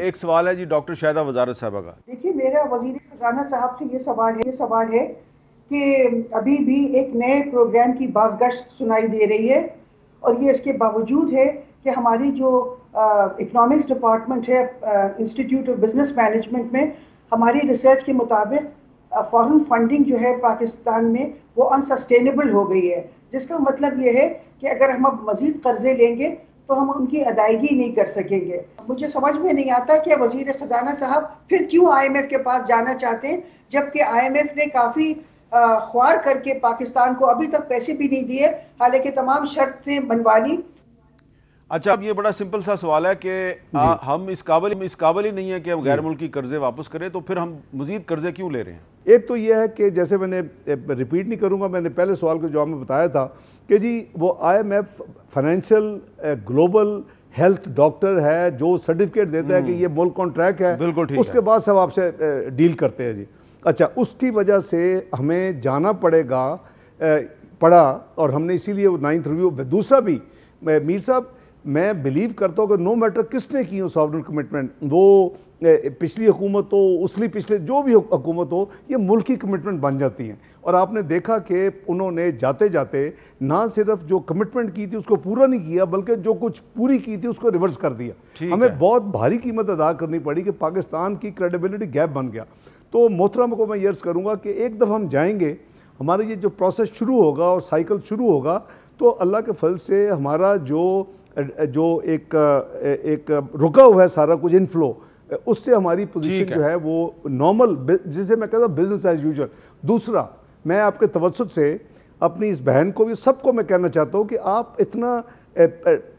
ایک سوال ہے جی ڈاکٹر شاہدہ وزارت صاحبہ کا۔ دیکھیے میرا وزیر خزانہ صاحب سے یہ سوال ہے کہ ابھی بھی ایک نئے پروگرام کی بازگشت سنائی دے رہی ہے، اور یہ اس کے باوجود ہے کہ ہماری جو اکنامکس ڈپارٹمنٹ ہے انسٹیٹیوٹ آف بزنس مینجمنٹ میں، ہماری ریسرچ کے مطابق فارن فنڈنگ جو ہے پاکستان میں وہ انسسٹینیبل ہو گئی ہے، جس کا مطلب یہ ہے کہ اگر ہم اب مزید قرضے لیں گے تو ہم ان کی ادائیگی نہیں کر سکیں گے۔ مجھے سمجھ میں نہیں آتا کہ وزیر خزانہ صاحب پھر کیوں آئی ایم ایف کے پاس جانا چاہتے ہیں، جبکہ آئی ایم ایف نے کافی خوار کر کے پاکستان کو ابھی تک پیسے بھی نہیں دیے، حالانکہ تمام شرطیں منوا لی۔ اچھا، اب یہ بڑا سمپل سا سوال ہے کہ ہم اس قابل ہی نہیں ہے کہ ہم غیر ملکی قرضے واپس کریں، تو پھر ہم مزید قرضے کیوں لے رہے ہیں؟ ایک تو یہ ہے کہ جیسے میں نے ریپیٹ نہیں کروں گا، میں نے پہلے سوال کے جواب میں بتایا تھا کہ جی وہ I M F financial global health doctor ہے جو سرٹیفکیٹ دیتا ہے کہ یہ ملک آن ٹریک ہے، اس کے بعد سب آپ سے ڈیل کرتے ہیں جی۔ اچھا، اس کی وجہ سے ہمیں جانا پڑا اور ہم نے اسی لیے 9th ریویو۔ دوسرا بھی میر صاحب، میں بلیو کرتا ہوں کہ نو میٹر کس نے کی ہو ساورن کمٹمنٹ، وہ پچھلی حکومت ہو، اس لیے پچھلے جو بھی حکومت ہو، یہ ملکی کمٹمنٹ بن جاتی ہیں۔ اور آپ نے دیکھا کہ انہوں نے جاتے جاتے نہ صرف جو کمٹمنٹ کی تھی اس کو پورا نہیں کیا، بلکہ جو کچھ پوری کی تھی اس کو ریورس کر دیا۔ ہمیں بہت بھاری قیمت ادا کرنی پڑی کہ پاکستان کی کریڈیبلٹی گیپ بن گیا۔ تو محترم کو میں یہ عرض کروں گا کہ ایک دفعہ ہم جائیں گے، ہمارا یہ جو پروسیس شروع ہوگا اور سائیکل شروع ہوگا، تو اللہ کے فضل سے ہمارا جو ایک رکا ہوا ہے سارا کچھ انفلو، اس سے ہماری پوزیشن جو ہے وہ نارمل، جسے میں کہتا ہوں بزنس ایز یوزول۔ دوسرا، میں آپ کے توسط سے اپنی اس بہن کو بھی سب کو میں کہنا چاہتا ہوں کہ آپ اتنا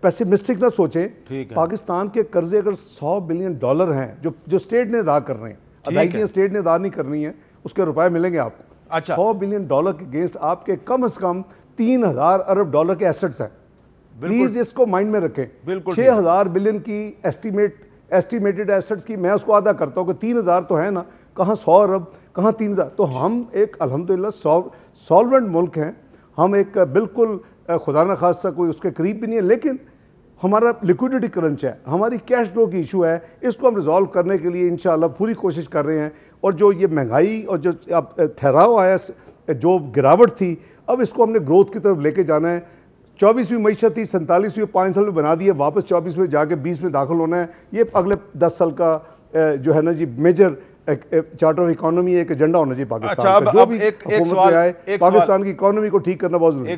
پیسیمسٹک نہ سوچیں۔ پاکستان کے قرضے اگر $100 بلین ہیں جو اسٹیٹ نے ادا کر رہے ہیں، ادائیگیاں اسٹیٹ نے ادا نہیں کرنی ہیں، اس کے روپے ملیں گے آپ کو۔ $100 بلین کے اگینسٹ آپ کے کم از کم $3000 ارب کے ایسٹس ہیں۔ پلیز اس کو مائنڈ میں رکھیں۔ 6000 بلین کی ایسٹیمیٹڈ ایسٹس کی میں اس کو آدھا کرتا ہوں کہ 3000 تو ہے نا، کہاں 100 ارب، کہاں 3000۔ تو ہم ایک الحمدللہ سالونٹ ملک ہیں، ہم ایک بالکل خدا نہ خواستہ کوئی اس کے قریب بھی نہیں ہے، لیکن ہمارا لیکوڈیٹی کرنچ ہے، ہماری کیش فلو کی ایشو ہے، اس کو ہم ریزالو کرنے کے لیے انشاءاللہ پوری کوشش کر رہے ہیں۔ اور جو یہ مہنگائی اور جو ٹھہراؤ آیا، جو گراوٹ تھی، اب اس کو ہم نے گروتھ کی طرف لے کے جانا ہے۔ 24ویں معیشت تھی، 47ویں 5 سال میں بنا دی ہے، واپس 24 میں جا کے 20 میں داخل ہونا ہے۔ یہ اگلے 10 سال کا جو ہے نا جی میجر چارٹر آف اکانومی ایک ایجنڈا ہونا چاہیے پاکستان کا۔ جو بھی حکومت میں آئے، پاکستان کی اکانومی کو ٹھیک کرنا بہت ضروری ہے۔